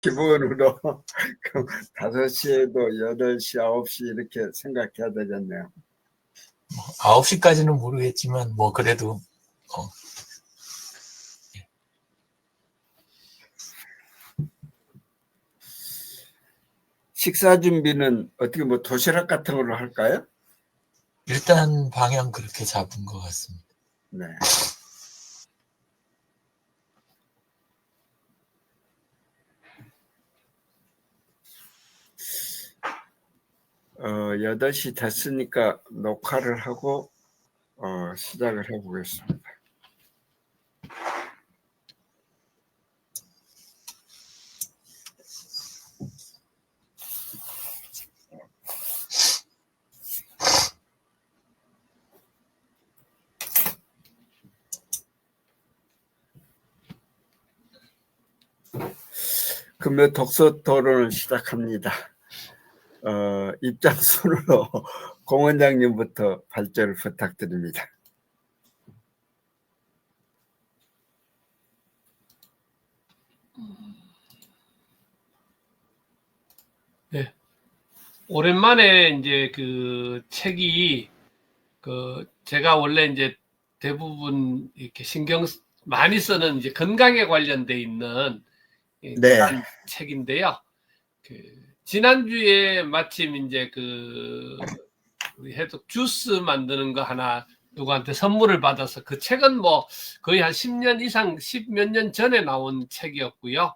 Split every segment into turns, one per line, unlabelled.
기본으로 5시에도 8시, 9시 이렇게 생각해야 되겠네요.
9시까지는 모르겠지만 뭐 그래도
식사 준비는 어떻게 뭐 도시락 같은 걸로 할까요?
일단 방향 그렇게 잡은 것 같습니다.
네. 8시 됐으니까 녹화를 하고 시작을 해보겠습니다. 금요 독서 토론을 시작합니다. 입장 순으로 공 원장님부터 발제를 부탁드립니다.
네. 오랜만에 이제 그 책이 제가 원래 이제 대부분 이렇게 신경 많이 쓰는 이제 건강에 관련돼 있는
네.
책인데요. 지난주에 마침 이제 우리 해독 주스 만드는 거 하나 누구한테 선물을 받아서 그 책은 뭐 거의 한 10년 이상, 10몇 년 전에 나온 책이었고요.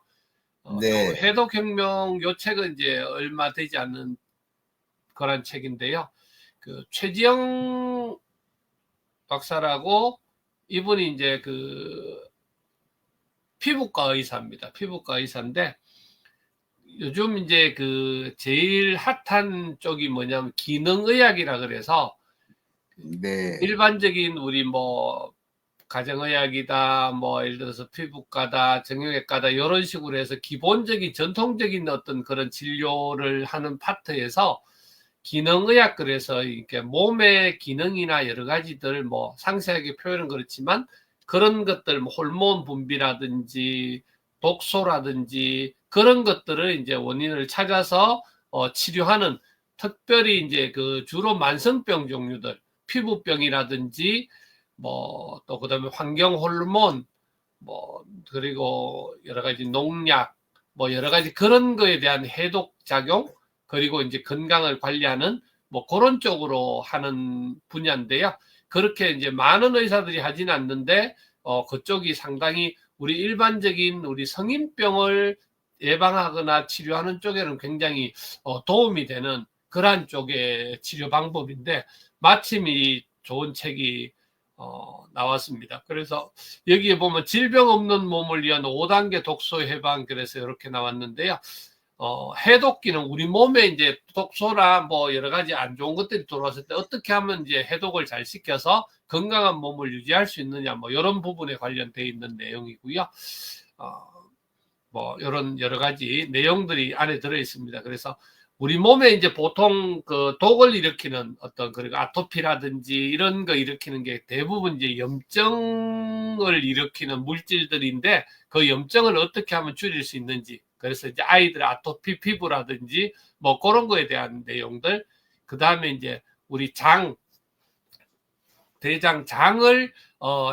네.
해독혁명 요 책은 이제 얼마 되지 않는 그런 책인데요. 최지영 박사라고 이분이 이제 피부과 의사입니다. 피부과 의사인데 요즘 이제 제일 핫한 쪽이 뭐냐면 기능의학이라 그래서
네.
일반적인 우리 뭐 가정의학이다, 뭐 예를 들어서 피부과다, 정형외과다 이런 식으로 해서 기본적인 전통적인 어떤 그런 진료를 하는 파트에서 기능의학, 그래서 이렇게 몸의 기능이나 여러 가지들 뭐 상세하게 표현은 그렇지만 그런 것들, 뭐 호르몬 분비라든지 독소라든지 그런 것들을 이제 원인을 찾아서 치료하는, 특별히 이제 주로 만성병 종류들, 피부병이라든지 뭐 또 그다음에 환경 호르몬, 뭐 그리고 여러 가지 농약, 뭐 여러 가지 그런 거에 대한 해독 작용, 그리고 이제 건강을 관리하는 뭐 그런 쪽으로 하는 분야인데요. 그렇게 이제 많은 의사들이 하진 않는데 그쪽이 상당히 우리 일반적인 우리 성인병을 예방하거나 치료하는 쪽에는 굉장히 도움이 되는 그러한 쪽의 치료 방법인데 마침 이 좋은 책이 나왔습니다. 그래서 여기에 보면 질병 없는 몸을 위한 5단계 독소 해방, 그래서 이렇게 나왔는데요. 해독기는 우리 몸에 이제 독소나 뭐 여러 가지 안 좋은 것들이 들어왔을 때 어떻게 하면 이제 해독을 잘 시켜서 건강한 몸을 유지할 수 있느냐, 뭐 이런 부분에 관련되어 있는 내용이고요. 뭐 이런 여러 가지 내용들이 안에 들어 있습니다. 그래서 우리 몸에 이제 보통 독을 일으키는 어떤 그리고 아토피라든지 이런 거 일으키는 게 대부분 이제 염증을 일으키는 물질들인데 그 염증을 어떻게 하면 줄일 수 있는지, 그래서 이제 아이들 아토피 피부라든지 뭐 그런 거에 대한 내용들, 그 다음에 이제 우리 대장 장을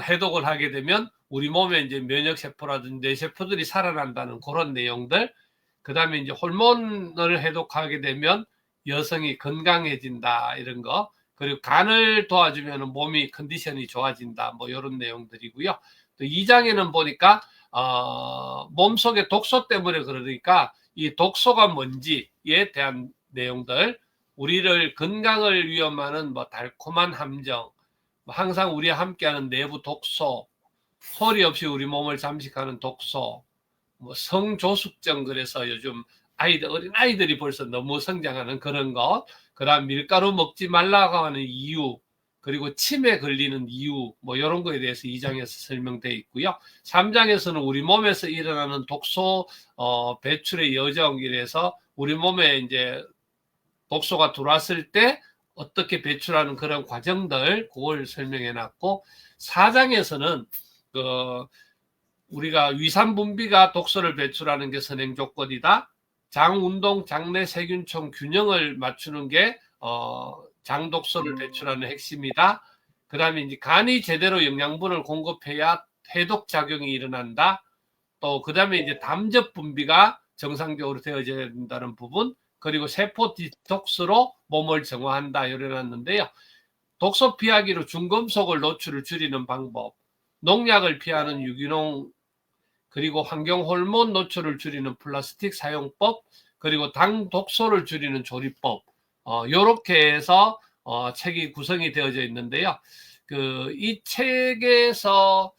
해독을 하게 되면 우리 몸에 이제 면역 세포라든지 뇌세포들이 살아난다는 그런 내용들, 그 다음에 이제 호르몬을 해독하게 되면 여성이 건강해진다 이런 거, 그리고 간을 도와주면 몸이 컨디션이 좋아진다, 뭐 이런 내용들이고요. 또 2장에는 보니까 몸속에 독소 때문에 그러니까 이 독소가 뭔지에 대한 내용들, 우리를 건강을 위험하는 뭐 달콤한 함정, 항상 우리와 함께하는 내부 독소, 소리 없이 우리 몸을 잠식하는 독소, 뭐 성조숙증, 그래서 요즘 어린 아이들이 벌써 너무 성장하는 그런 것, 그다음 밀가루 먹지 말라고 하는 이유, 그리고 치매 걸리는 이유, 뭐 이런 거에 대해서 2장에서 설명되어 있고요. 3장에서는 우리 몸에서 일어나는 독소 배출의 여정, 이래서 우리 몸에 이제 독소가 들어왔을 때 어떻게 배출하는 그런 과정들, 그걸 설명해 놨고, 4장에서는 우리가 위산 분비가 독소를 배출하는 게 선행 조건이다. 장 운동, 장내 세균총 균형을 맞추는 게 장 독소를 배출하는 핵심이다. 그다음에 이제 간이 제대로 영양분을 공급해야 해독 작용이 일어난다. 또 그다음에 이제 담즙 분비가 정상적으로 되어져야 된다는 부분, 그리고 세포 디톡스로 몸을 정화한다 이래놨는데요. 독소 피하기로 중금속을 노출을 줄이는 방법, 농약을 피하는 유기농, 그리고 환경 호르몬 노출을 줄이는 플라스틱 사용법, 그리고 당 독소를 줄이는 조리법, 요렇게 해서 책이 구성이 되어져 있는데요. 이 책에서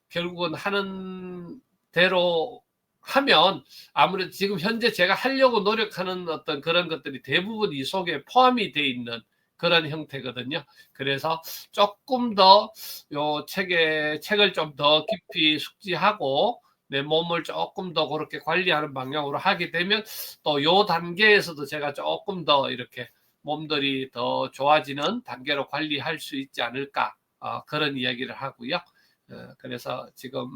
결국은 하는 대로 하면 아무래도 지금 현재 제가 하려고 노력하는 어떤 그런 것들이 대부분 이 속에 포함이 돼 있는 그런 형태거든요. 그래서 조금 더 요 책을 좀 더 깊이 숙지하고 내 몸을 조금 더 그렇게 관리하는 방향으로 하게 되면 또 요 단계에서도 제가 조금 더 이렇게 몸들이 더 좋아지는 단계로 관리할 수 있지 않을까, 그런 이야기를 하고요. 그래서 지금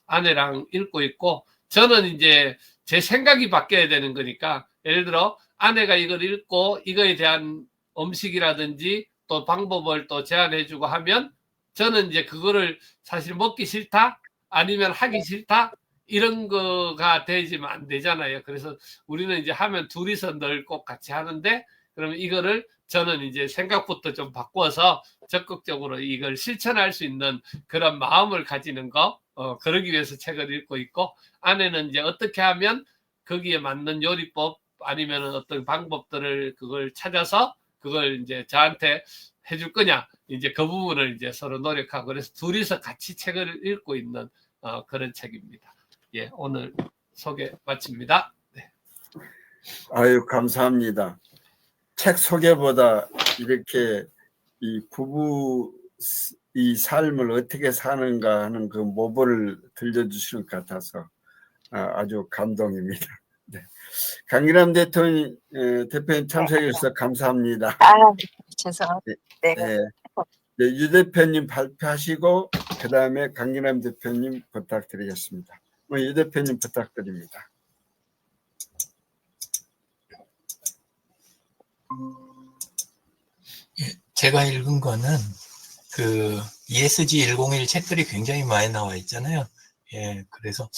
아내랑 읽고 있고, 저는 이제 제 생각이 바뀌어야 되는 거니까, 예를 들어 아내가 이걸 읽고 이거에 대한 음식이라든지 또 방법을 또 제안해주고 하면 저는 이제 그거를 사실 먹기 싫다 아니면 하기 싫다 이런 거가 되지면 안 되잖아요. 그래서 우리는 이제 하면 둘이서 늘 꼭 같이 하는데, 그러면 이거를 저는 이제 생각부터 좀 바꿔서 적극적으로 이걸 실천할 수 있는 그런 마음을 가지는 거, 그러기 위해서 책을 읽고 있고, 아내는 이제 어떻게 하면 거기에 맞는 요리법 아니면 어떤 방법들을 그걸 찾아서 그걸 이제 저한테 해줄 거냐, 이제 그 부분을 이제 서로 노력하고, 그래서 둘이서 같이 책을 읽고 있는 그런 책입니다. 예, 오늘 소개 마칩니다. 네.
아유, 감사합니다. 책 소개보다 이렇게 이 부부 이 삶을 어떻게 사는가 하는 그 모범을 들려주시는 것 같아서 아주 감동입니다. 네. 강기남 대표님 참석해 주셔서 감사합니다.
죄송합니다.
네. 네. 네, 유 대표님 발표하시고 그 다음에 강기남 대표님 부탁드리겠습니다. 유 대표님 부탁드립니다.
제가 읽은 거는 그 ESG 101 책들이 굉장히 많이 나와 있잖아요. 예, 그래서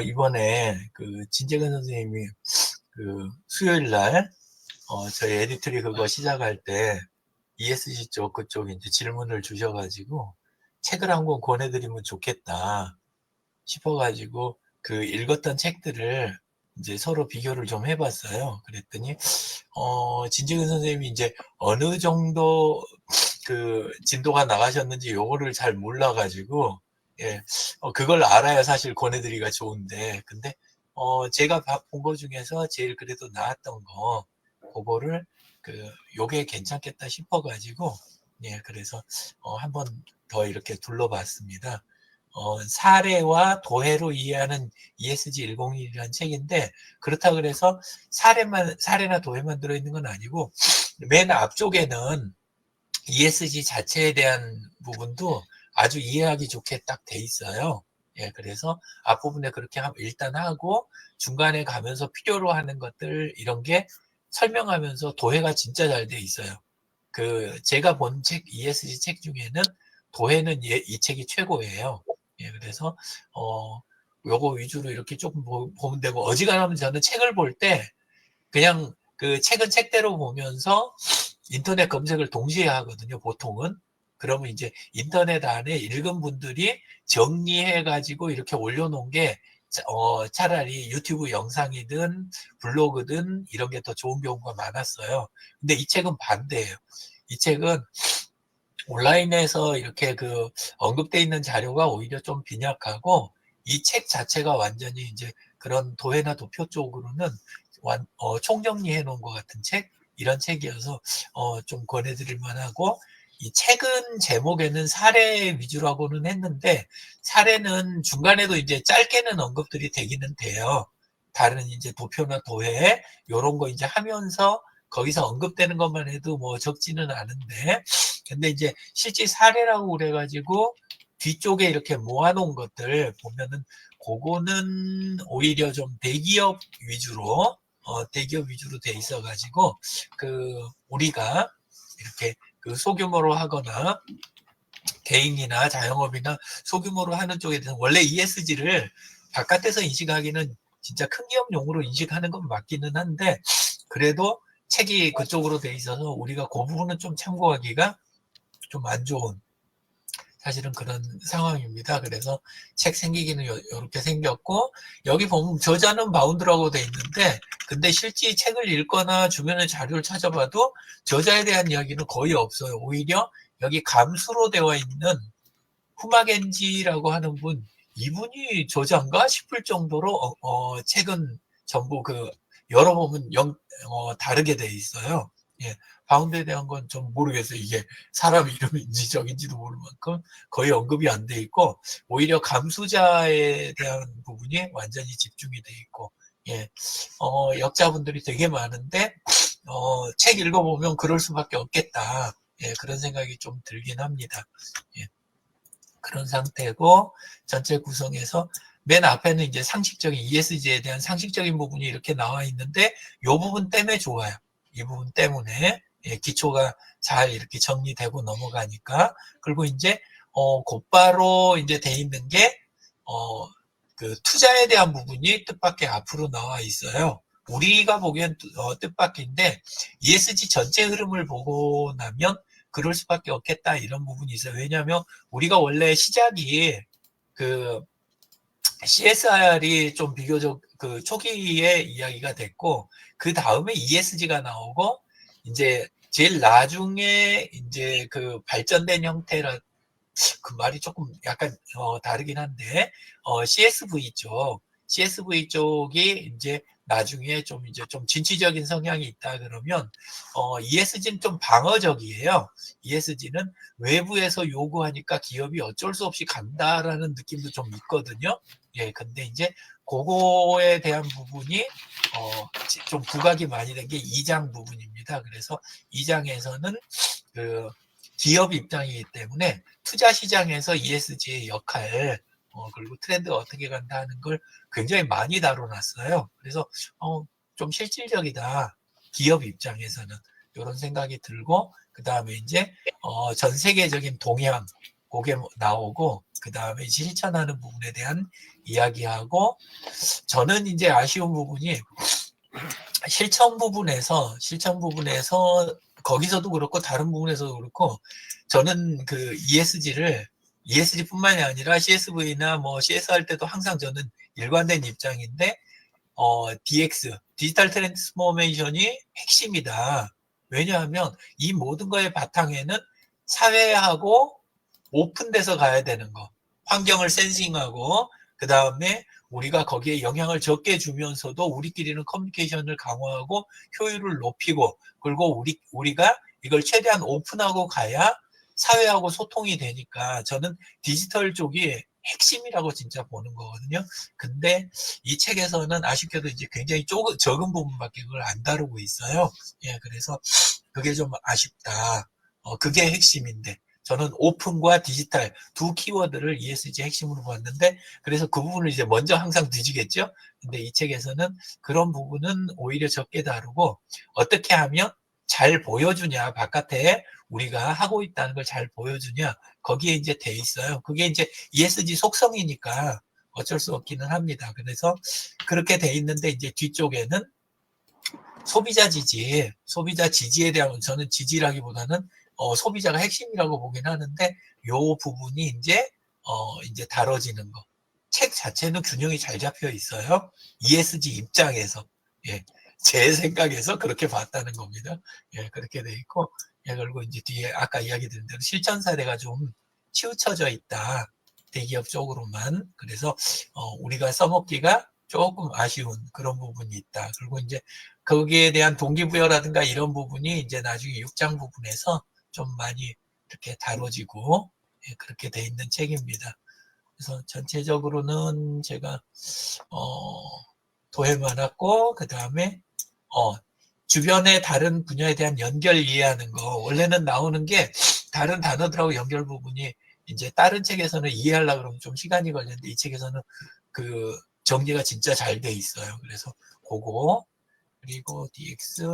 이번에 그 진재근 선생님이 그 수요일 날 저희 에디터리 그거 시작할 때 ESG 쪽 그쪽 이제 질문을 주셔가지고 책을 한 권 권해드리면 좋겠다 싶어가지고 그 읽었던 책들을 이제 서로 비교를 좀 해봤어요. 그랬더니 진재근 선생님이 이제 어느 정도 그 진도가 나가셨는지 요거를 잘 몰라가지고, 예, 그걸 알아야 사실 권해드리기가 좋은데, 근데 제가 본 거 중에서 제일 그래도 나았던 거 그거를 요게 괜찮겠다 싶어가지고, 예, 그래서 한 번 더 이렇게 둘러봤습니다. 사례와 도해로 이해하는 ESG 101이라는 책인데, 그렇다 그래서 사례나 도해만 들어있는 건 아니고, 맨 앞쪽에는 ESG 자체에 대한 부분도 아주 이해하기 좋게 딱 돼 있어요. 예, 그래서 앞부분에 그렇게 일단 하고, 중간에 가면서 필요로 하는 것들, 이런 게 설명하면서 도해가 진짜 잘 돼 있어요. 제가 본 책, ESG 책 중에는 도해는 이 책이 최고예요. 예, 그래서, 요거 위주로 이렇게 조금 보면 되고, 어지간하면 저는 책을 볼 때, 그냥 그 책은 책대로 보면서 인터넷 검색을 동시에 하거든요, 보통은. 그러면 이제 인터넷 안에 읽은 분들이 정리해가지고 이렇게 올려놓은 게, 차라리 유튜브 영상이든 블로그든 이런 게 더 좋은 경우가 많았어요. 근데 이 책은 반대예요. 이 책은 온라인에서 이렇게 언급돼 있는 자료가 오히려 좀 빈약하고, 이 책 자체가 완전히 이제 그런 도해나 도표 쪽으로는 총정리해 놓은 것 같은 책, 이런 책이어서 좀 권해드릴 만하고, 이 책은 제목에는 사례 위주라고는 했는데, 사례는 중간에도 이제 짧게는 언급들이 되기는 돼요. 다른 이제 도표나 도해 요런 거 이제 하면서 거기서 언급되는 것만 해도 뭐 적지는 않은데, 근데 이제 실제 사례라고 그래가지고 뒤쪽에 이렇게 모아놓은 것들 보면은 그거는 오히려 좀 대기업 위주로 돼 있어가지고 우리가 이렇게 소규모로 하거나 개인이나 자영업이나 소규모로 하는 쪽에 대해서 원래 ESG를 바깥에서 인식하기는 진짜 큰 기업용으로 인식하는 건 맞기는 한데 그래도 책이 그쪽으로 돼 있어서 우리가 그 부분은 좀 참고하기가 좀 안 좋은 사실은 그런 상황입니다. 그래서 책 생기기는 이렇게 생겼고 여기 보면 저자는 바운드라고 돼 있는데 근데 실제 책을 읽거나 주변의 자료를 찾아봐도 저자에 대한 이야기는 거의 없어요. 오히려 여기 감수로 되어 있는 후마겐지라고 하는 분 이분이 저자인가 싶을 정도로 책은 전부 열어보면 다르게 돼 있어요. 예, 바운드에 대한 건 좀 모르겠어요. 이게 사람 이름인지 적인지도 모를 만큼 거의 언급이 안 돼 있고 오히려 감수자에 대한 부분이 완전히 집중이 돼 있고 예, 역자분들이 되게 많은데 책 읽어보면 그럴 수밖에 없겠다. 예, 그런 생각이 좀 들긴 합니다. 예, 그런 상태고 전체 구성에서 맨 앞에는 이제 상식적인 ESG에 대한 상식적인 부분이 이렇게 나와 있는데 이 부분 때문에 좋아요. 이 부분 때문에 예, 기초가 잘 이렇게 정리되고 넘어가니까 그리고 이제 곧바로 이제 돼 있는 게 투자에 대한 부분이 뜻밖의 앞으로 나와 있어요. 우리가 보기엔 뜻밖인데 ESG 전체 흐름을 보고 나면 그럴 수밖에 없겠다 이런 부분이 있어요. 왜냐하면 우리가 원래 시작이 CSR이 좀 비교적 초기에 이야기가 됐고 그 다음에 ESG가 나오고 이제 제일 나중에 이제 발전된 형태라 그 말이 조금 약간 다르긴 한데 CSV 쪽이 이제 나중에 좀 진취적인 성향이 있다 그러면 ESG는 좀 방어적이에요. ESG는 외부에서 요구하니까 기업이 어쩔 수 없이 간다라는 느낌도 좀 있거든요. 예, 근데 이제 그거에 대한 부분이 좀 부각이 많이 된 게 2장 부분입니다. 그래서 2장에서는 기업 입장이기 때문에 투자 시장에서 ESG의 역할 그리고 트렌드가 어떻게 간다 하는 걸 굉장히 많이 다뤄놨어요. 그래서 좀 실질적이다. 기업 입장에서는 이런 생각이 들고 그 다음에 이제 전 세계적인 동향 그게 나오고 그 다음에 실천하는 부분에 대한 이야기하고 저는 이제 아쉬운 부분이 실천 부분에서 거기서도 그렇고 다른 부분에서도 그렇고 저는 ESG뿐만이 아니라 CSV나 뭐 CS 할 때도 항상 저는 일관된 입장인데 DX 디지털 트랜스포메이션이 핵심이다. 왜냐하면 이 모든 거의 바탕에는 사회하고 오픈돼서 가야 되는 거. 환경을 센싱하고 그 다음에 우리가 거기에 영향을 적게 주면서도 우리끼리는 커뮤니케이션을 강화하고 효율을 높이고 그리고 우리가 이걸 최대한 오픈하고 가야 사회하고 소통이 되니까 저는 디지털 쪽이 핵심이라고 진짜 보는 거거든요. 근데 이 책에서는 아쉽게도 이제 굉장히 적은 부분밖에 그걸 안 다루고 있어요. 예, 그래서 그게 좀 아쉽다. 그게 핵심인데 저는 오픈과 디지털 두 키워드를 ESG 핵심으로 봤는데 그래서 그 부분을 이제 먼저 항상 뒤지겠죠. 근데 이 책에서는 그런 부분은 오히려 적게 다루고 어떻게 하면 잘 보여주냐 바깥에 우리가 하고 있다는 걸 잘 보여주냐 거기에 이제 돼 있어요. 그게 이제 ESG 속성이니까 어쩔 수 없기는 합니다. 그래서 그렇게 돼 있는데 이제 뒤쪽에는 소비자 지지에 대한 저는 지지라기보다는 소비자가 핵심이라고 보긴 하는데 요 부분이 이제 다뤄지는 거. 책 자체는 균형이 잘 잡혀 있어요. ESG 입장에서. 예. 제 생각에서 그렇게 봤다는 겁니다. 예, 그렇게 돼 있고, 예, 그리고 이제 뒤에 아까 이야기 드린 대로 실천 사례가 좀 치우쳐져 있다. 대기업 쪽으로만. 그래서, 우리가 써먹기가 조금 아쉬운 그런 부분이 있다. 그리고 이제 거기에 대한 동기부여라든가 이런 부분이 이제 나중에 6장 부분에서 좀 많이 이렇게 다뤄지고, 예, 그렇게 돼 있는 책입니다. 그래서 전체적으로는 제가, 도해 많았고, 그 다음에, 주변의 다른 분야에 대한 연결 이해하는 거. 원래는 나오는 게 다른 단어들하고 연결 부분이 이제 다른 책에서는 이해하려고 그러면 좀 시간이 걸리는데 이 책에서는 그 정리가 진짜 잘 돼 있어요. 그래서 그거 그리고 DX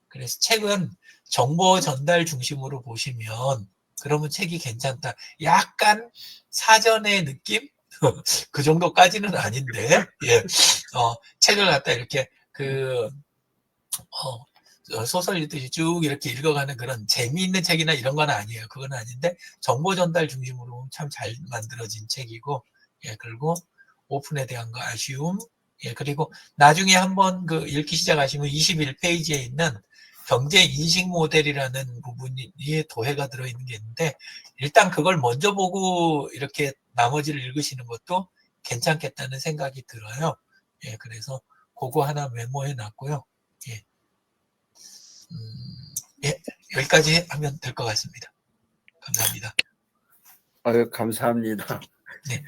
그래서 책은 정보 전달 중심으로 보시면 그러면 책이 괜찮다. 약간 사전의 느낌? 그 정도까지는 아닌데, 예. 책을 갖다 이렇게 소설 읽듯이 쭉 이렇게 읽어가는 그런 재미있는 책이나 이런 건 아니에요. 그건 아닌데, 정보 전달 중심으로 참 잘 만들어진 책이고, 예, 그리고 오픈에 대한 거 아쉬움, 예, 그리고 나중에 한번 그 읽기 시작하시면 21페이지에 있는 경제 인식 모델이라는 부분이 도해가 들어있는 게 있는데, 일단 그걸 먼저 보고 이렇게 나머지를 읽으시는 것도 괜찮겠다는 생각이 들어요. 예, 그래서 그거 하나 메모해 놨고요. 예. 예, 여기까지 하면 될 것 같습니다. 감사합니다.
아유, 감사합니다.
네.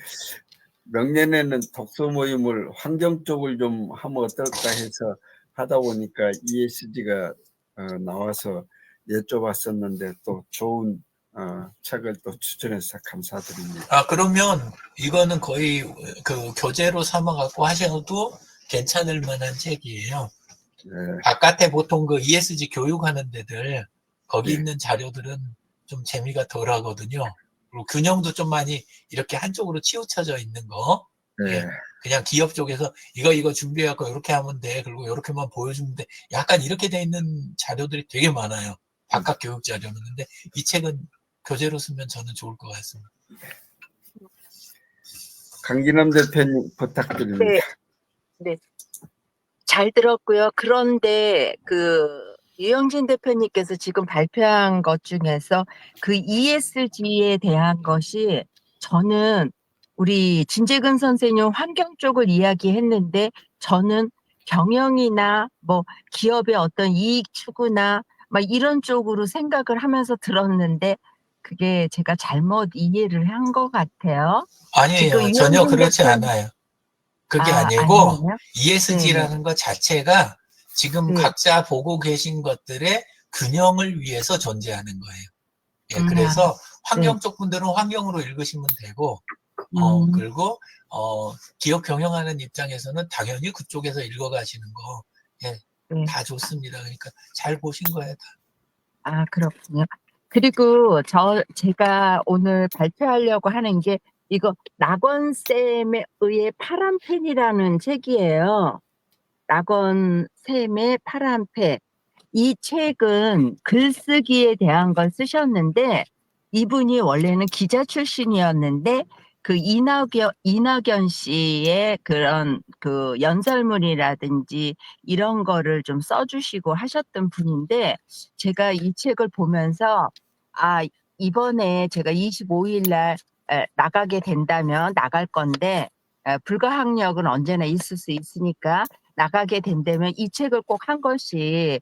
명년에는 독서 모임을 환경 쪽을 좀 하면 어떨까 해서 하다 보니까 ESG가 나와서 여쭤봤었는데 또 좋은 책을 또 추천해서 감사드립니다.
그러면 이거는 거의 그 교재로 삼아갖고 하셔도 괜찮을 만한 책이에요.
네.
바깥에 보통 그 ESG 교육하는 데들 거기
네.
있는 자료들은 좀 재미가 덜 하거든요. 그리고 균형도 좀 많이 이렇게 한쪽으로 치우쳐져 있는 거.
네.
예, 그냥 기업 쪽에서 이거 준비해갖고 이렇게 하면 돼. 그리고 이렇게만 보여주면 돼. 약간 이렇게 돼 있는 자료들이 되게 많아요. 바깥 교육 자료는. 근데 이 책은 교재로 쓰면 저는 좋을 것 같습니다.
강기남 대표님 부탁드립니다.
네. 잘 들었고요. 그런데 유영진 대표님께서 지금 발표한 것 중에서 그 ESG에 대한 것이 저는 우리 진재근 선생님 환경 쪽을 이야기했는데 저는 경영이나 뭐 기업의 어떤 이익 추구나 막 이런 쪽으로 생각을 하면서 들었는데 그게 제가 잘못 이해를 한 것 같아요.
아니에요. 전혀 그렇지 않아요. 그게 아니고
아니에요?
ESG라는 것 자체가 지금
네.
각자 보고 계신 것들의 균형을 위해서 존재하는 거예요. 예, 그래서 환경 쪽 분들은 환경으로 읽으시면 되고, 그리고 기업 경영하는 입장에서는 당연히 그쪽에서 읽어가시는 거, 예, 다 좋습니다. 그러니까 잘 보신 거예요. 다.
그렇군요. 그리고 제가 오늘 발표하려고 하는 게 이거 낙원쌤에 의해 파란펜이라는 책이에요. 낙원쌤의 파란펜. 이 책은 글쓰기에 대한 걸 쓰셨는데 이분이 원래는 기자 출신이었는데 그 이낙연 씨의 그런 그 연설문이라든지 이런 거를 좀 써주시고 하셨던 분인데 제가 이 책을 보면서 이번에 제가 25일 날 나가게 된다면 나갈 건데 불가항력은 언제나 있을 수 있으니까 나가게 된다면 이 책을 꼭 한 권씩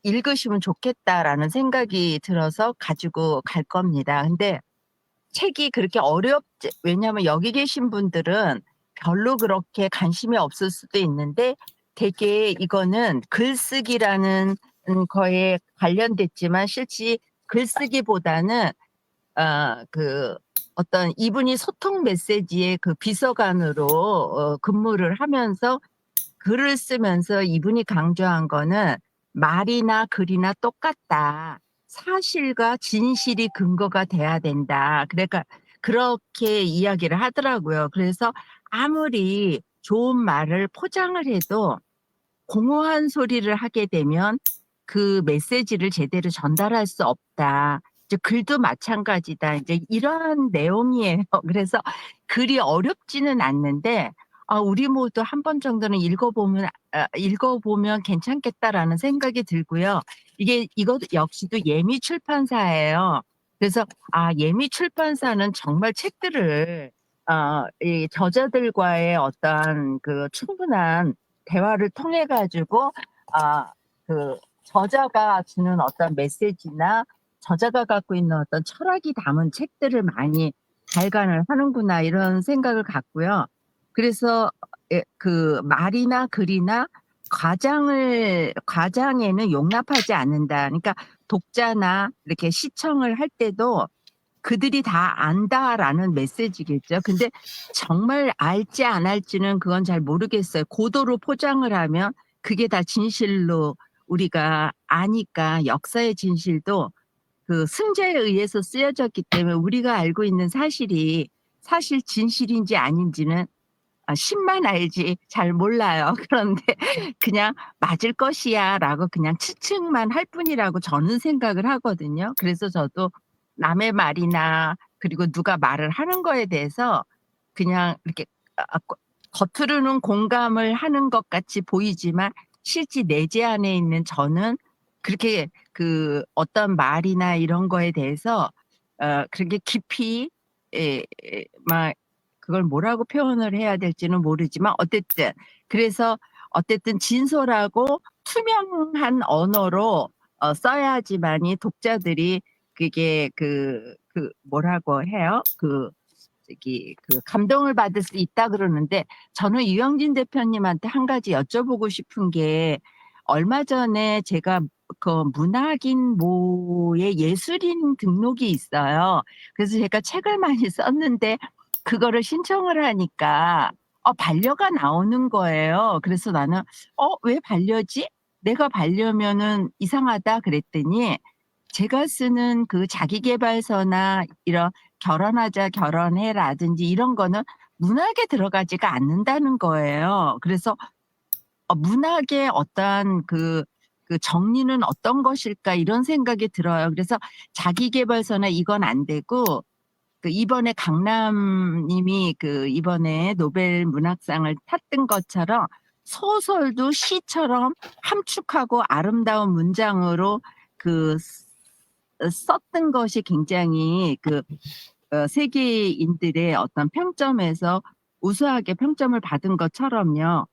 읽으시면 좋겠다라는 생각이 들어서 가지고 갈 겁니다. 근데 책이 그렇게 왜냐하면 여기 계신 분들은 별로 그렇게 관심이 없을 수도 있는데 되게 이거는 글쓰기라는 거에 관련됐지만 실제 글쓰기보다는 어떤 이분이 소통 메시지의 그 비서관으로 근무를 하면서 글을 쓰면서 이분이 강조한 거는 말이나 글이나 똑같다. 사실과 진실이 근거가 돼야 된다. 그러니까 그렇게 이야기를 하더라고요. 그래서 아무리 좋은 말을 포장을 해도 공허한 소리를 하게 되면 그 메시지를 제대로 전달할 수 없다. 이제 글도 마찬가지다. 이제 이러한 내용이에요. 그래서 글이 어렵지는 않는데 우리 모두 한 번 정도는 읽어보면 괜찮겠다라는 생각이 들고요. 이거 역시도 예미 출판사예요. 그래서 예미 출판사는 정말 책들을 이 저자들과의 어떤 그 충분한 대화를 통해 가지고 그 저자가 주는 어떤 메시지나 저자가 갖고 있는 어떤 철학이 담은 책들을 많이 발간을 하는구나 이런 생각을 갖고요. 그래서 그 말이나 글이나 과장에는 용납하지 않는다. 그러니까 독자나 이렇게 시청을 할 때도 그들이 다 안다라는 메시지겠죠. 근데 정말 알지 안 알지는 그건 잘 모르겠어요. 고도로 포장을 하면 그게 다 진실로 우리가 아니까 역사의 진실도 그 승자에 의해서 쓰여졌기 때문에 우리가 알고 있는 사실이 사실 진실인지 아닌지는 신만 알지 잘 몰라요. 그런데 그냥 맞을 것이야 라고 그냥 추측만 할 뿐이라고 저는 생각을 하거든요. 그래서 저도 남의 말이나 그리고 누가 말을 하는 거에 대해서 그냥 이렇게 겉으로는 공감을 하는 것 같이 보이지만 실제 내재 안에 있는 저는 그렇게 그 어떤 말이나 이런 거에 대해서 그렇게 깊이 막 그걸 뭐라고 표현을 해야 될지는 모르지만 어쨌든 그래서 어쨌든 진솔하고 투명한 언어로 써야지만이 독자들이 그게 그 뭐라고 해요? 그 감동을 받을 수 있다 그러는데 저는 유영진 대표님한테 한 가지 여쭤보고 싶은 게 얼마 전에 제가 그 문학인 모의 예술인 등록이 있어요. 그래서 제가 책을 많이 썼는데 그거를 신청을 하니까 반려가 나오는 거예요. 그래서 나는 왜 반려지? 내가 반려면은 이상하다 그랬더니 제가 쓰는 그 자기계발서나 이런 결혼하자 결혼해라든지 이런 거는 문학에 들어가지가 않는다는 거예요. 그래서 문학의 어떠한 그 정리는 어떤 것일까 이런 생각이 들어요. 그래서 자기계발서나 이건 안 되고 그 이번에 강남님이 그 이번에 노벨 문학상을 탔던 것처럼 소설도 시처럼 함축하고 아름다운 문장으로 그 썼던 것이 굉장히 그 세계인들의 어떤 평점에서 우수하게 평점을 받은 것처럼요.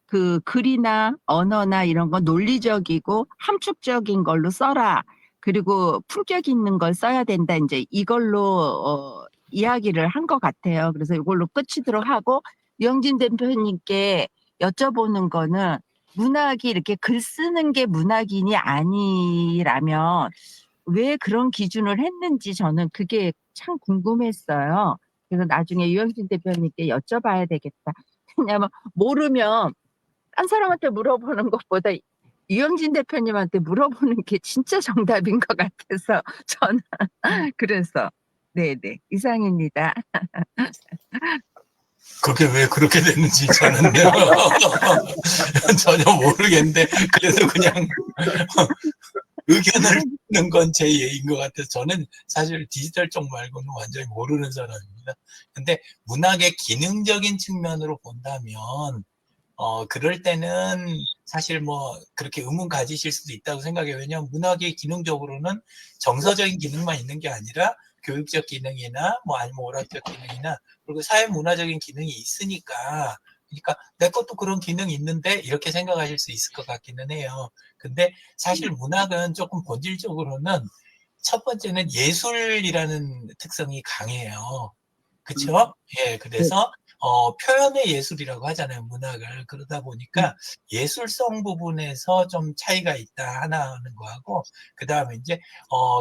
그 글이나 언어나 이런 거 논리적이고 함축적인 걸로 써라. 그리고 품격 있는 걸 써야 된다. 이제 이걸로 이야기를 한 것 같아요. 그래서 이걸로 끝이도록 하고 유영진 대표님께 여쭤보는 거는 문학이 이렇게 글 쓰는 게 문학인이 아니라면 왜 그런 기준을 했는지 저는 그게 참 궁금했어요. 그래서 나중에 유영진 대표님께 여쭤봐야 되겠다. 왜냐하면 모르면 딴 사람한테 물어보는 것보다 유영진 대표님한테 물어보는 게 진짜 정답인 것 같아서 저는 그래서 네네 이상입니다.
그게 왜 그렇게 됐는지 저는요 전혀 모르겠는데 그래서 그냥 의견을 듣는 건 제 예인 것 같아서 저는 사실 디지털 쪽 말고는 완전히 모르는 사람입니다. 근데 문학의 기능적인 측면으로 본다면 그럴 때는 사실 뭐 그렇게 의문 가지실 수도 있다고 생각해요. 왜냐하면 문학이 기능적으로는 정서적인 기능만 있는 게 아니라 교육적 기능이나 뭐 아니면 오락적 기능이나 그리고 사회문화적인 기능이 있으니까 그러니까 내 것도 그런 기능이 있는데 이렇게 생각하실 수 있을 것 같기는 해요. 근데 사실 문학은 조금 본질적으로는 첫 번째는 예술이라는 특성이 강해요. 그쵸? 예, 그래서 표현의 예술이라고 하잖아요, 문학을. 그러다 보니까 예술성 부분에서 좀 차이가 있다 하는 거하고, 그 다음에 이제,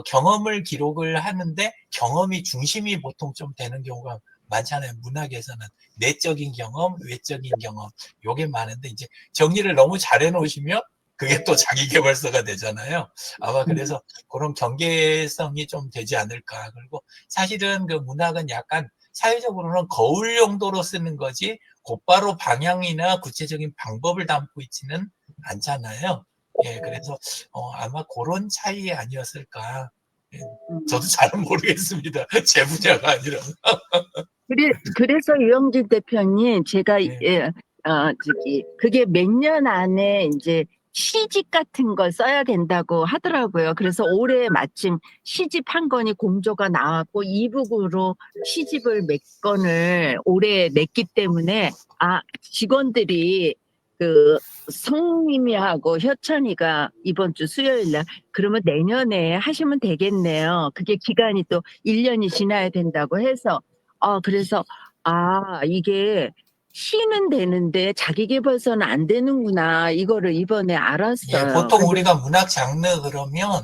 경험을 기록을 하는데 경험이 중심이 보통 좀 되는 경우가 많잖아요, 문학에서는. 내적인 경험, 외적인 경험, 요게 많은데, 이제 정리를 너무 잘 해놓으시면 그게 또 자기계발서가 되잖아요. 아마 그래서 그런 경계성이 좀 되지 않을까. 그리고 사실은 그 문학은 약간 사회적으로는 거울 용도로 쓰는 거지 곧바로 방향이나 구체적인 방법을 담고 있지는 않잖아요. 예, 그래서 아마 그런 차이 아니었을까. 예, 저도 잘은 모르겠습니다. 제 분야가 아니라.
그래서 유영진 대표님 제가
네.
그게 몇 년 안에 이제 시집 같은 걸 써야 된다고 하더라고요. 그래서 올해 마침 시집 한 권이 공조가 나왔고 이북으로 시집을 몇 권을 올해 냈기 때문에 직원들이 그 성님이하고 효천이가 이번 주 수요일 날 그러면 내년에 하시면 되겠네요. 그게 기간이 또 1년이 지나야 된다고 해서 그래서 이게 시는 되는데 자기계발서는 안 되는구나. 이거를 이번에 알았어요.
예, 보통 우리가 문학 장르 그러면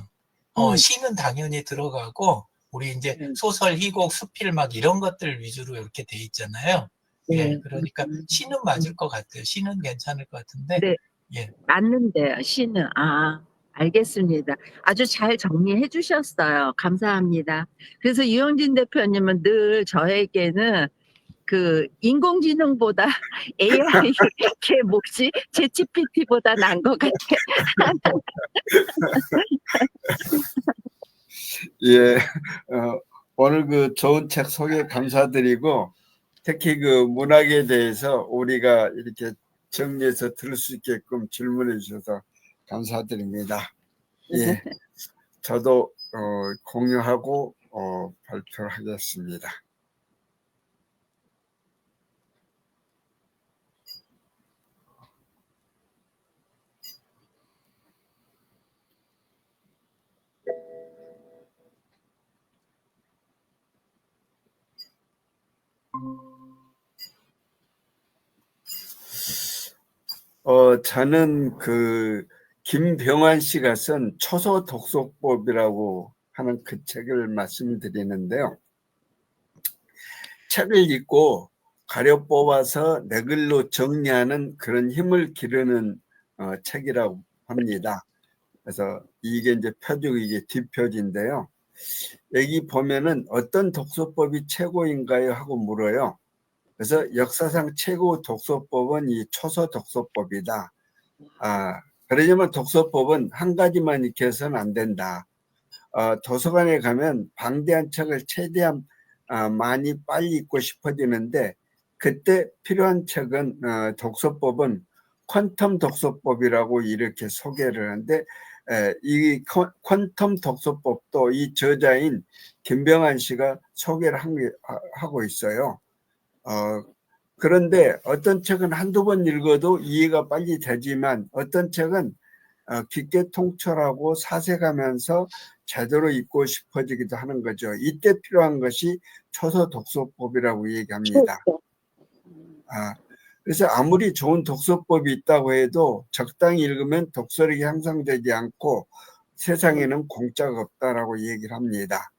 시는 당연히 들어가고 우리 이제
네.
소설, 희곡, 수필 막 이런 것들 위주로 이렇게 돼 있잖아요. 예,
네.
그러니까 시는 맞을 것 같아요. 시는 괜찮을 것 같은데,
네.
예.
맞는데요, 시는. 아, 알겠습니다. 아주 잘 정리해 주셨어요. 감사합니다. 그래서 유영진 대표님은 늘 저에게는 그 인공지능보다 AI, 걔 뭐지? 챗GPT보다 나은 것 같아.
예, 오늘 그 좋은 책 소개 감사드리고, 특히 그 문학에 대해서 우리가 이렇게 정리해서 들을 수 있게끔 질문해 주셔서 감사드립니다. 예, 저도 공유하고 발표를 하겠습니다. 저는 그 김병환 씨가 쓴 초소 독서법이라고 하는 그 책을 말씀드리는데요. 책을 읽고 가려 뽑아서 내 글로 정리하는 그런 힘을 기르는 책이라고 합니다. 그래서 이게 이제 표지, 이게 뒷표지인데요. 여기 보면은 어떤 독서법이 최고인가요? 하고 물어요. 그래서 역사상 최고 독서법은 이 초서 독서법이다. 그러지만 독서법은 한 가지만 이렇게 해서는 안 된다. 도서관에 가면 방대한 책을 최대한 많이 빨리 읽고 싶어지는데, 그때 필요한 책은 독서법은 퀀텀 독서법이라고 이렇게 소개를 하는데, 이 퀀텀 독서법도 이 저자인 김병환 씨가 소개를 하고 있어요. 그런데 어떤 책은 한두 번 읽어도 이해가 빨리 되지만 어떤 책은 깊게 통찰하고 사색하면서 제대로 읽고 싶어지기도 하는 거죠. 이때 필요한 것이 초서 독서법이라고 얘기합니다. 그래서 아무리 좋은 독서법이 있다고 해도 적당히 읽으면 독서력이 향상되지 않고 세상에는 공짜가 없다라고 얘기를 합니다.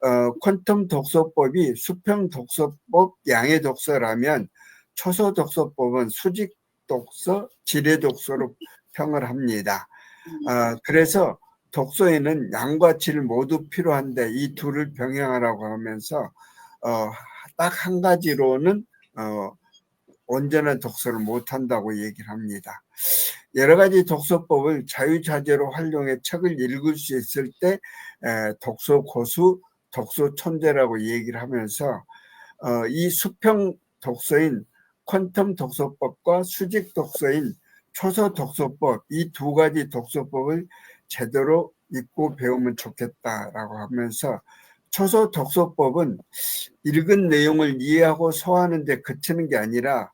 퀀텀 독서법이 수평 독서법, 양의 독서라면 초서 독서법은 수직 독서, 질의 독서로 평을 합니다. 그래서 독서에는 양과 질 모두 필요한데 이 둘을 병행하라고 하면서 딱 한 가지로는 온전한 독서를 못한다고 얘기를 합니다. 여러 가지 독서법을 자유자재로 활용해 책을 읽을 수 있을 때 독서 고수, 독서 천재라고 얘기를 하면서 이 수평 독서인 퀀텀 독서법과 수직 독서인 초서 독서법, 이 두 가지 독서법을 제대로 읽고 배우면 좋겠다라고 하면서, 초서 독서법은 읽은 내용을 이해하고 소화하는 데 그치는 게 아니라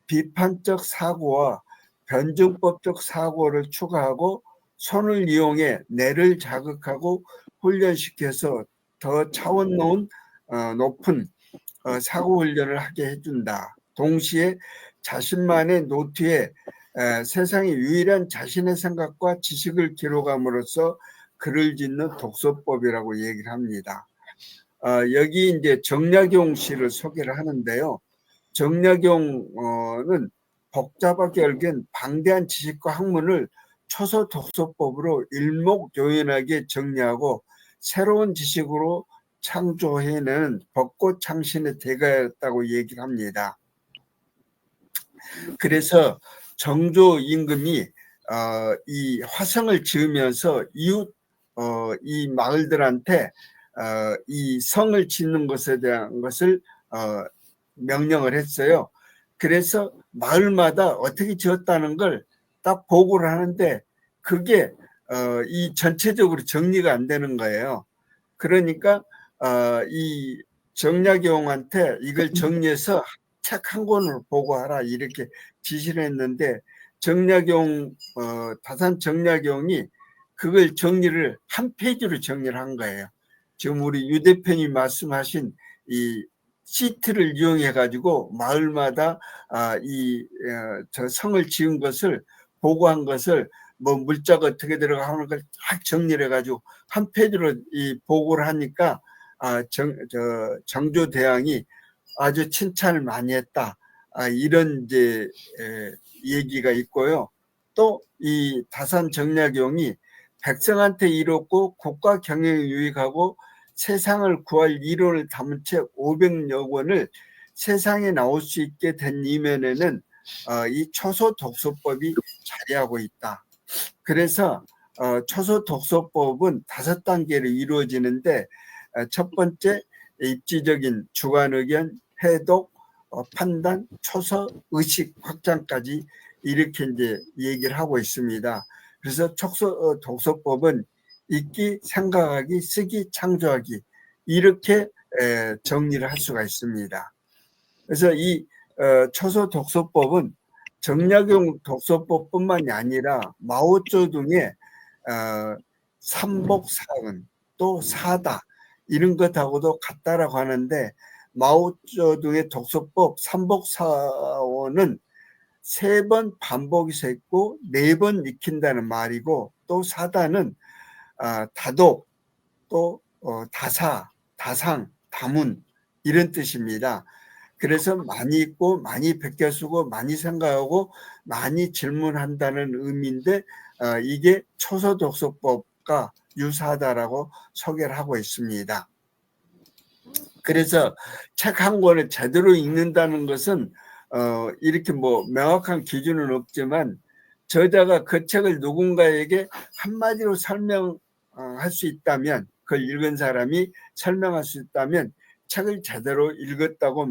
비판적 사고와 변증법적 사고를 추가하고 손을 이용해 뇌를 자극하고 훈련시켜서 더 차원 높은 사고 훈련을 하게 해준다. 동시에 자신만의 노트에 세상에 유일한 자신의 생각과 지식을 기록함으로써 글을 짓는 독서법이라고 얘기를 합니다. 여기 이제 정약용 씨를 소개를 하는데요. 정약용은 복잡하게 얽힌 방대한 지식과 학문을 초서 독서법으로 일목요연하게 정리하고 새로운 지식으로 창조해내는 벚꽃창신의 대가였다고 얘기를 합니다. 그래서 정조 임금이 이 화성을 지으면서 이웃 이 마을들한테 이 성을 짓는 것에 대한 것을 명령을 했어요. 그래서 마을마다 어떻게 지었다는 걸 딱 보고를 하는데 그게 이 전체적으로 정리가 안 되는 거예요. 그러니까 이 정약용한테 이걸 정리해서 책 한 권을 보고하라 이렇게 지시를 했는데, 정약용 다산 정약용이 그걸 정리를 한 페이지로 정리를 한 거예요. 지금 우리 유 대표님 말씀하신 이 시트를 이용해 가지고 마을마다 저 성을 지은 것을 보고한 것을 뭐 물자가 어떻게 들어가 하는 걸 딱 정리를 해 가지고 한 페이지로 이 보고를 하니까 정조대왕이 아주 칭찬을 많이 했다. 이런 이제 얘기가 있고요. 또 이 다산 정약용이 백성한테 이롭고 국가 경영에 유익하고 세상을 구할 이론을 담은 책 500여 권을 세상에 나올 수 있게 된 이면에는 이 초소 독서법이 자리하고 있다. 그래서 초소 독서법은 5단계로 이루어지는데 첫 번째 입지적인 주관 의견, 해독, 판단, 초서, 의식 확장까지 이렇게 이제 얘기를 하고 있습니다. 그래서 초소 독서법은 읽기, 생각하기, 쓰기, 창조하기 이렇게 정리를 할 수가 있습니다. 그래서 이 초소 독서법은 정약용 독서법뿐만이 아니라 마오쩌둥의 삼복사은 또 사다 이런 것하고도 같다라고 하는데 마오쩌둥의 독서법 삼복사원은 3번 반복해서 읽고 4번 익힌다는 말이고 또 사다는 다독 또 다사, 다상, 다문 이런 뜻입니다. 그래서 많이 읽고 많이 베껴 쓰고 많이 생각하고 많이 질문한다는 의미인데 이게 초소독서법과 유사하다라고 소개를 하고 있습니다. 그래서 책 한 권을 제대로 읽는다는 것은 이렇게 뭐 명확한 기준은 없지만 저자가 그 책을 누군가에게 한마디로 설명할 수 있다면 그걸 읽은 사람이 설명할 수 있다면 책을 제대로 읽었다고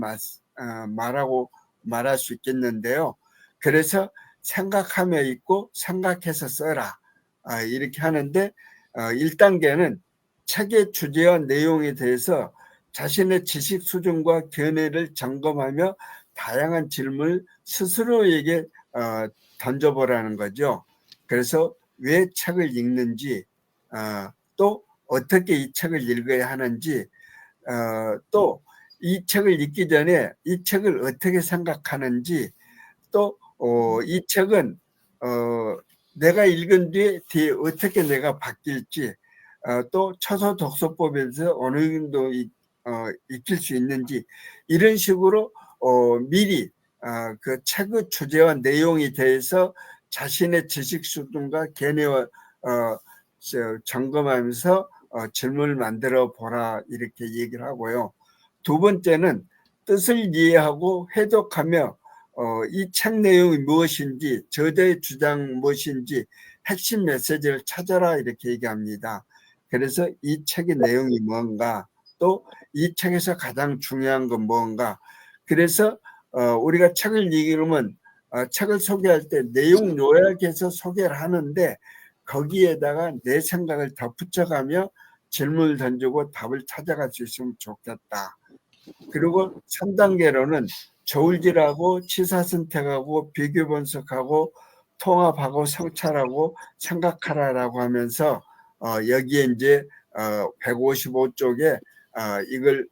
말할 수 있겠는데요. 그래서 생각하며 읽고 생각해서 써라 이렇게 하는데 1단계는 책의 주제와 내용에 대해서 자신의 지식 수준과 견해를 점검하며 다양한 질문을 스스로에게 던져보라는 거죠. 그래서 왜 책을 읽는지 또 어떻게 이 책을 읽어야 하는지 또 이 책을 읽기 전에 이 책을 어떻게 생각하는지 또 이 책은 내가 읽은 뒤에 어떻게 내가 바뀔지 또 초소 독서법에서 어느 정도 익힐 수 있는지 이런 식으로 미리 그 책의 주제와 내용에 대해서 자신의 지식 수준과 견해와 점검하면서 질문을 만들어 보라 이렇게 얘기를 하고요. 두 번째는 뜻을 이해하고 해독하며 이 책 내용이 무엇인지 저자의 주장 무엇인지 핵심 메시지를 찾아라 이렇게 얘기합니다. 그래서 이 책의 내용이 뭔가 또 이 책에서 가장 중요한 건 뭔가 그래서 우리가 책을 읽으면 책을 소개할 때 내용 요약해서 소개를 하는데 거기에다가 내 생각을 덧붙여가며 질문을 던지고 답을 찾아갈 수 있으면 좋겠다. 그리고 3단계로는 저울질하고 취사선택하고 비교 분석하고 통합하고 성찰하고 생각하라라고 하면서 여기에 이제 155쪽에 이걸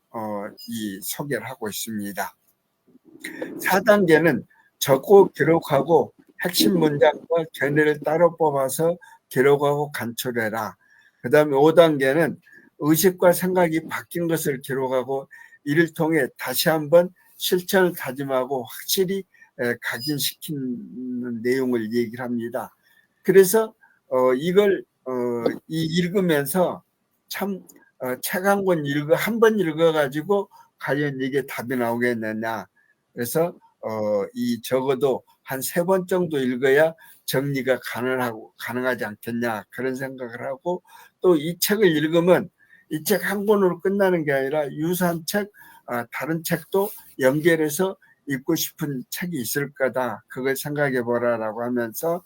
소개를 하고 있습니다. 4단계는 적고 기록하고 핵심 문장과 견해를 따로 뽑아서 기록하고 간추려라. 그 다음에 5단계는 의식과 생각이 바뀐 것을 기록하고 이를 통해 다시 한번 실천을 다짐하고 확실히 각인시키는 내용을 얘기를 합니다. 그래서 이걸 읽으면서 참 책 한 권 한 번 읽어가지고 과연 이게 답이 나오겠느냐. 그래서 적어도 한 3번 정도 읽어야 정리가 가능하지 않겠냐 그런 생각을 하고 또 이 책을 읽으면 이 책 한 권으로 끝나는 게 아니라 유사한 책, 다른 책도 연결해서 읽고 싶은 책이 있을 거다. 그걸 생각해 보라라고 하면서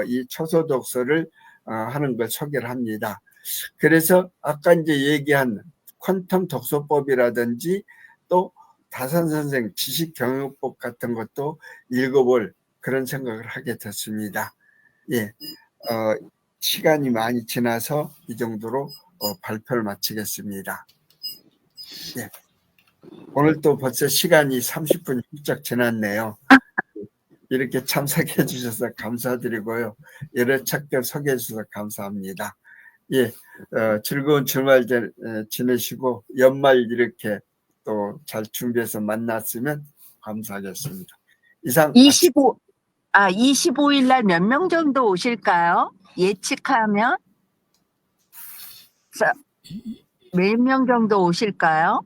이 초소 독서를 하는 걸 소개를 합니다. 그래서 아까 이제 얘기한 퀀텀 독서법이라든지 또 다산 선생 지식경영법 같은 것도 읽어볼 그런 생각을 하게 됐습니다. 예, 시간이 많이 지나서 이 정도로 발표를 마치겠습니다. 예. 오늘 또 벌써 시간이 30분 훌쩍 지났네요. 이렇게 참석해 주셔서 감사드리고요. 여러 책들 소개해 주셔서 감사합니다. 예, 즐거운 주말 지내시고 연말 이렇게 또 잘 준비해서 만났으면 감사하겠습니다. 이상
25일 날 몇 명 정도 오실까요? 예측하면 몇 명 정도 오실까요?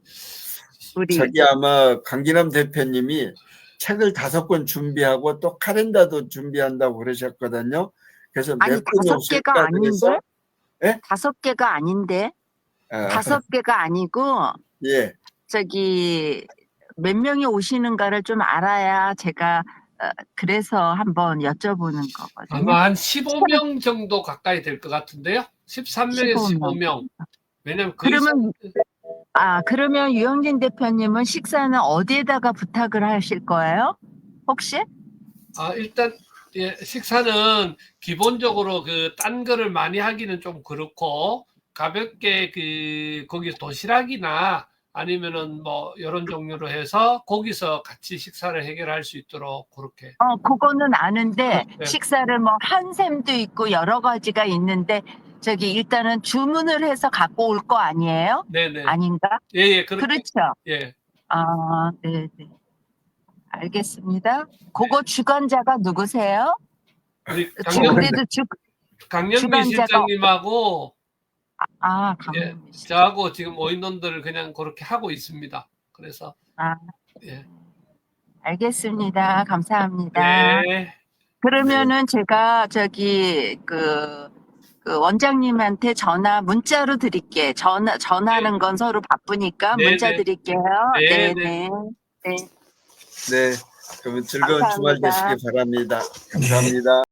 우리
저기 아마 강기남 대표님이 책을 5권 준비하고 또 카렌다도 준비한다고 그러셨거든요. 그래서
아니
몇 분이
5개가
오실까
아닌데?
그래서 예?
5개가 아닌데?
아,
5개가 아니고
예,
저기 몇 명이 오시는가를 좀 알아야 제가 그래서 한번 여쭤보는 거거든요.
아마 한 15명 정도 가까이 될 것 같은데요. 13명에서 15명. 왜냐면
그러면 유영진 대표님은 식사는 어디에다가 부탁을 하실 거예요? 혹시?
일단 예, 식사는 기본적으로 딴 거를 많이 하기는 좀 그렇고 가볍게 거기 도시락이나 아니면은 뭐 이런 종류로 해서 거기서 같이 식사를 해결할 수 있도록 그렇게.
그거는 아는데
네.
식사를 뭐 한샘도 있고 여러 가지가 있는데 저기 일단은 주문을 해서 갖고 올 거 아니에요?
네네.
아닌가?
예, 그렇게.
그렇죠.
예.
네. 알겠습니다. 그거 주관자가 누구세요?
우리 강영민
주관자가
실장님하고 예,
강영민 씨.
저하고 지금 모임원들을 그냥 그렇게 하고 있습니다. 그래서 예.
알겠습니다. 감사합니다.
네.
그러면은 제가 저기 그 원장님한테 문자로 드릴게. 전화하는 건 서로 바쁘니까
네,
문자
네.
드릴게요.
네,
네.
네. 그러면 즐거운 주말
감사합니다.
되시기 바랍니다. 감사합니다.